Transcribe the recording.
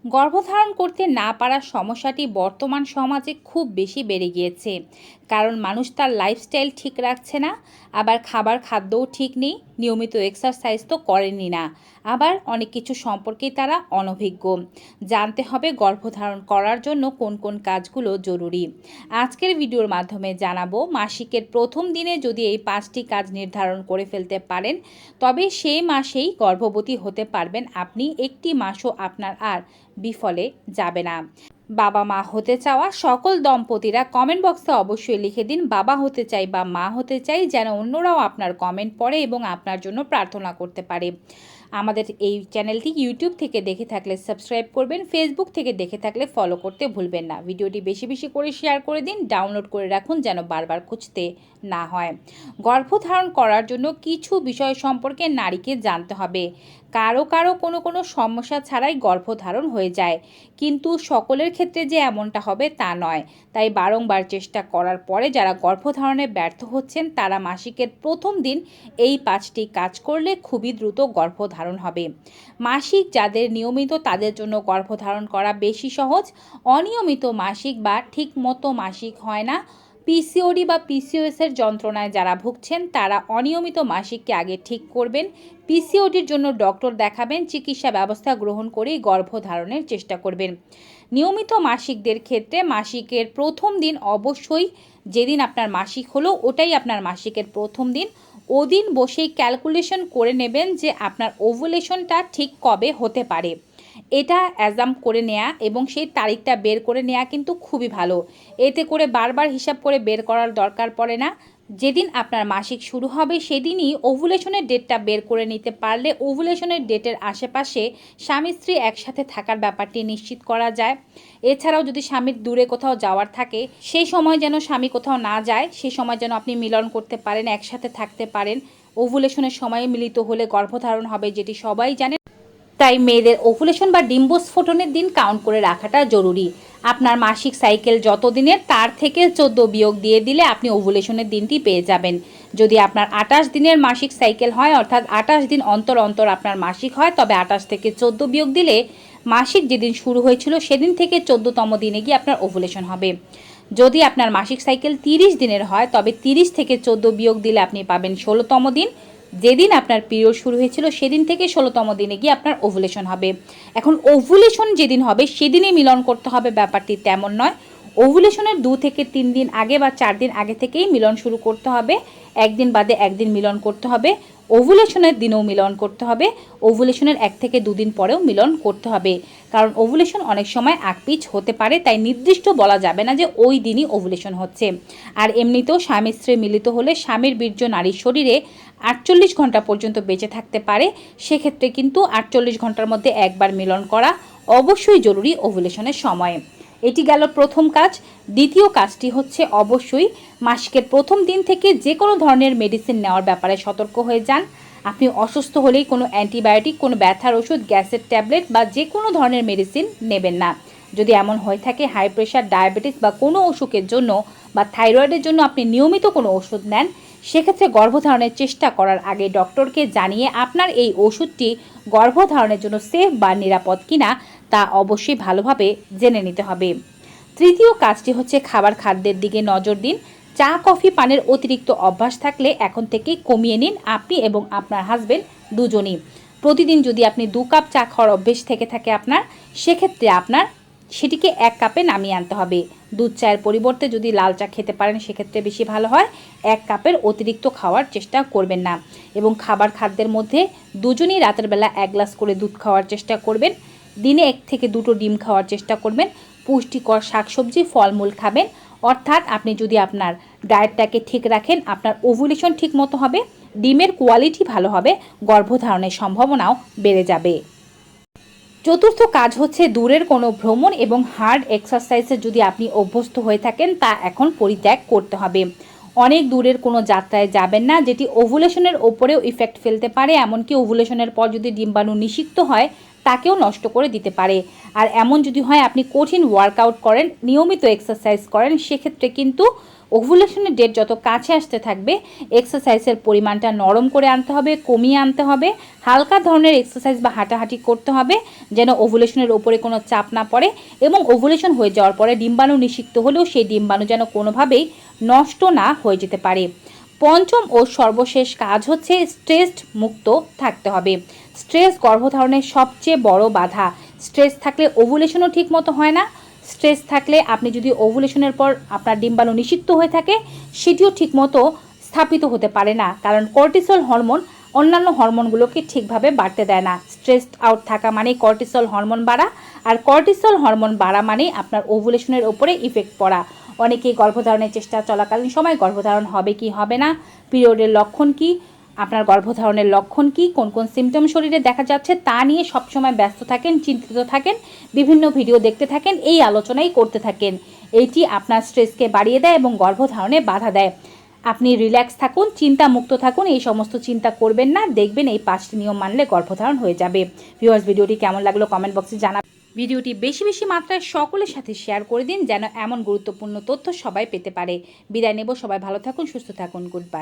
গর্ভধারণ করতে না পারার সমস্যাটি বর্তমান সমাজে খুব বেশি বেড়ে গিয়েছে। কারণ মানুষ তার লাইফস্টাইল ঠিক রাখছে না, আবার খাদ্যও ঠিক নেই, নিয়মিত এক্সারসাইজ তো করেনি না, আবার অনেক কিছু সম্পর্কেই তারা অনভিজ্ঞ। জানতে হবে গর্ভধারণ করার জন্য কোন কোন কাজগুলো জরুরি। আজকের ভিডিওর মাধ্যমে জানাবো মাসিকের প্রথম দিনে যদি এই 5টি কাজ নির্ধারণ করে ফেলতে পারেন তবে সেই মাসেই গর্ভবতী হতে পারবেন আপনি। একটি মাসও আপনার আর বিফলে যাবে না। বাবা মা হতে চাওয়া সকল দম্পতিরা কমেন্ট বক্সে অবশ্যই লিখে দিন বাবা হতে চাই বা মা হতে চাই, যেন অন্যরাও আপনার কমেন্ট পড়ে এবং আপনার জন্য প্রার্থনা করতে পারে। আমাদের এই চ্যানেলটি ইউটিউব থেকে দেখে থাকলে সাবস্ক্রাইব করবেন, ফেসবুক থেকে দেখে থাকলে ফলো করতে ভুলবেন না। ভিডিওটি বেশি বেশি করে শেয়ার করে দিন, ডাউনলোড করে রাখুন যেন বারবার খুঁজতে না হয়। গর্ভধারণ করার জন্য কিছু বিষয় সম্পর্কে নারীকে জানতে হবে। কারো কারো কোনো সমস্যা ছাড়াই গর্ভধারণ হয়ে যায়, কিন্তু সকলের ক্ষেত্রে যে এমনটা হবে তা নয়। তাই বারংবার চেষ্টা করার পরে যারা গর্ভধারণে ব্যর্থ হচ্ছেন তারা মাসিকের প্রথম দিন এই 5টি কাজ করলে খুবই দ্রুত গর্ভধারণ হবে। মাসিক যাদের নিয়মিত তাদের জন্য গর্ভধারণ করা বেশি সহজ। অনিয়মিত মাসিক বা ঠিকমতো মাসিক হয় না, পিসিওডি বা পিসিওএসের যন্ত্রণায় যারা ভুগছেন তারা অনিয়মিত মাসিককে আগে ঠিক করবেন। পিসিওডির জন্য ডক্টর দেখাবেন, চিকিৎসা ব্যবস্থা গ্রহণ করেই গর্ভধারণের চেষ্টা করবেন। নিয়মিত মাসিকদের ক্ষেত্রে মাসিকের প্রথম দিন অবশ্যই, যেদিন আপনার মাসিক হলো ওটাই আপনার মাসিকের প্রথম দিন। ওদিন বসেই ক্যালকুলেশন করে নেবেন যে আপনার ওভুলেশনটা ঠিক কবে হতে পারে। এটা অ্যাজাম করে নেওয়া এবং সেই তারিখটা বের করে নেওয়া কিন্তু খুবই ভালো। এতে করে বারবার হিসাব করে বের করার দরকার পড়ে না। যেদিন আপনার মাসিক শুরু হবে সেদিনই ওভুলেশনের ডেটটা বের করে নিতে পারলে ওভুলেশনের ডেটের আশেপাশে স্বামী স্ত্রী একসাথে থাকার ব্যাপারটি নিশ্চিত করা যায়। এছাড়াও যদি স্বামীর দূরে কোথাও যাওয়ার থাকে সেই সময় যেন স্বামী কোথাও না যায়, সেই সময় যেন আপনি মিলন করতে পারেন, একসাথে থাকতে পারেন। ওভুলেশনের সময়ে মিলিত হলে গর্ভধারণ হবে, যেটি সবাই জানে। তাই মেয়েদের ওভুলেশন বা ডিম্বস্ফোটনের দিন কাউন্ট করে রাখাটা জরুরি। আপনার মাসিক সাইকেল যত দিনের তার থেকে 14 বিয়োগ দিয়ে দিলে আপনি ওভুলেশনের দিনটি পেয়ে যাবেন। যদি আপনার 28 দিনের মাসিক সাইকেল হয়, অর্থাৎ 28 দিন অন্তর অন্তর আপনার মাসিক হয়, তবে 28 থেকে 14 বিয়োগ দিলে মাসিক যেদিন শুরু হয়েছিল সেদিন থেকে 14তম দিনে গিয়ে আপনার ওভুলেশন হবে। যদি আপনার মাসিক সাইকেল 30 দিনের হয় তবে 30 থেকে 14 বিয়োগ দিলে আপনি পাবেন 16তম দিন। যেদিন আপনার পিরিয়ড শুরু হয়েছিল সেদিন থেকে 16তম দিনে গিয়ে আপনার ওভুলেশন হবে। এখন ওভুলেশন যেদিন হবে সেদিনই মিলন করতে হবে ব্যাপারটি তেমন নয়। ওভুলেশনের 2 থেকে 3 দিন আগে বা 4 দিন আগে থেকেই মিলন শুরু করতে হবে। একদিন বাদে একদিন মিলন করতে হবে। ওভুলেশনের দিনেও মিলন করতে হবে। ওভুলেশনের 1 থেকে 2 দিন পরেও মিলন করতে হবে। কারণ ওভুলেশন অনেক সময় আকপিচ হতে পারে, তাই নির্দিষ্ট বলা যাবে না যে ওই দিনই ওভুলেশন হচ্ছে। আর এমনিতেও স্বামী স্ত্রী মিলিত হলে স্বামীর বীর্য নারীর শরীরে 48 ঘন্টা পর্যন্ত বেঁচে থাকতে পারে। সেক্ষেত্রে কিন্তু 48 ঘন্টার মধ্যে একবার মিলন করা অবশ্যই জরুরি ওভুলেশনের সময়ে। এটি গেল প্রথম কাজ। দ্বিতীয় কাজটি হচ্ছে অবশ্যই মাসিকের প্রথম দিন থেকে যে কোনো ধরনের মেডিসিন নেওয়ার ব্যাপারে সতর্ক হয়ে যান। আপনি অসুস্থ হলেই কোনো অ্যান্টিবায়োটিক, কোনো ব্যথার ওষুধ, গ্যাসের ট্যাবলেট বা যে কোনো ধরনের মেডিসিন নেবেন না। যদি এমন হয়ে থাকে হাই প্রেশার, ডায়াবেটিস বা কোনো অসুখের জন্য বা থাইরয়েডের জন্য আপনি নিয়মিত কোনো ওষুধ নেন, সেক্ষেত্রে গর্ভধারণের চেষ্টা করার আগে ডক্টরকে জানিয়ে আপনার এই ওষুধটি গর্ভধারণের জন্য সেফ বা নিরাপদ কিনা তা অবশ্যই ভালোভাবে জেনে নিতে হবে। তৃতীয় কাজটি হচ্ছে খাদ্যের দিকে নজর দিন। চা কফি পানের অতিরিক্ত অভ্যাস থাকলে এখন থেকেই কমিয়ে নিন, আপনি এবং আপনার হাজবেন্ড দুজনই। প্রতিদিন যদি আপনি 2 কাপ চা খাওয়ার অভ্যেস থেকে থাকে আপনার, সেক্ষেত্রে আপনার সেটিকে 1 কাপে নামিয়ে আনতে হবে। দুধ চায়ের পরিবর্তে যদি লাল চা খেতে পারেন সেক্ষেত্রে বেশি ভালো হয়। 1 কাপের অতিরিক্ত খাওয়ার চেষ্টা করবেন না। এবং খাদ্যের মধ্যে দুজনেই রাতের বেলা 1 গ্লাস করে দুধ খাওয়ার চেষ্টা করবেন। দিনে 1 থেকে 2টো ডিম খাওয়ার চেষ্টা করবেন। পুষ্টিকর শাকসবজি, ফলমূল খাবেন। অর্থাৎ আপনি যদি আপনার ডায়েটটাকে ঠিক রাখেন, আপনার ওভুলেশন ঠিক মতো হবে, ডিমের কোয়ালিটি ভালো হবে, গর্ভধারণের সম্ভাবনাও বেড়ে যাবে। চতুর্থ কাজ হচ্ছে দূরের কোনো ভ্রমণ এবং হার্ড এক্সারসাইজে যদি আপনি অভ্যস্ত হয়ে থাকেন তা এখন পরিত্যাগ করতে হবে। অনেক দূরের কোনো যাত্রায় যাবেন না, যেটি ওভুলেশনের ওপরেও ইফেক্ট ফেলতে পারে। এমনকি ওভুলেশনের পর যদি ডিম্বাণু নিষিক্ত হয় তাকেও নষ্ট করে দিতে পারে। আর এমন যদি হয় আপনি কঠিন ওয়ার্কআউট করেন, নিয়মিত এক্সারসাইজ করেন, সেক্ষেত্রে কিন্তু ওভুলেশনের ডেট যত কাছে আসতে থাকবে এক্সারসাইজের পরিমাণটা নরম করে আনতে হবে, কমিয়ে আনতে হবে, হালকা ধরনের এক্সারসাইজ বা হাঁটাহাঁটি করতে হবে যেন ওভুলেশনের ওপরে কোনো চাপ না পড়ে, এবং ওভুলেশন হয়ে যাওয়ার পরে ডিম্বাণু নিষিক্ত হলেও সেই ডিম্বাণু যেন কোনোভাবেই নষ্ট না হয়ে যেতে পারে। পঞ্চম ও সর্বশেষ কাজ হচ্ছে স্ট্রেস মুক্ত থাকতে হবে। স্ট্রেস গর্ভধারণের সবচেয়ে বড় বাধা। স্ট্রেস থাকলে ওভুলেশনও ঠিক মতো হয় না। স্ট্রেস থাকলে আপনি যদি ওভুলেশনের পর আপনার ডিম্বাণু নিষিক্ত হয়ে থাকে সেটিও ঠিকমতো স্থাপিত হতে পারে না, কারণ কর্টিসল হরমোন অন্যান্য হরমোনগুলোকে ঠিকভাবে বাড়তে দেয় না। স্ট্রেসড আউট থাকা মানে কর্টিসল হরমোন বাড়া, আর কর্টিসল হরমোন বাড়া মানে আপনার ওভুলেশনের ওপরে ইফেক্ট পড়া। অনেকেই গর্ভধারণের চেষ্টা চলাকালীন সময় গর্ভধারণ হবে কি হবে না, পিরিয়ডের লক্ষণ কি, আপনার গর্ভধারণের লক্ষণ কি, কোন কোন সিমটম শরীরে দেখা যাচ্ছে তা নিয়ে সবসময় ব্যস্ত থাকেন, চিন্তিত থাকেন, বিভিন্ন ভিডিও দেখতে থাকেন, এই আলোচনাই করতে থাকেন। এইটি আপনার স্ট্রেসকে বাড়িয়ে দেয় এবং গর্ভধারণে বাধা দেয়। আপনি রিল্যাক্স থাকুন, চিন্তামুক্ত থাকুন, এই সমস্ত চিন্তা করবেন না, দেখবেন এই 5টি নিয়ম মানলে গর্ভধারণ হয়ে যাবে। ভিউয়ার্স, ভিডিওটি কেমন লাগলো কমেন্ট বক্সে জানাবেন। ভিডিওটি বেশি বেশি মাত্রায় সকলের সাথে শেয়ার করে দিন যেন এমন গুরুত্বপূর্ণ তথ্য সবাই পেতে পারে। বিদায় নেব, সবাই ভালো থাকুন, সুস্থ থাকুন, গুড বাই।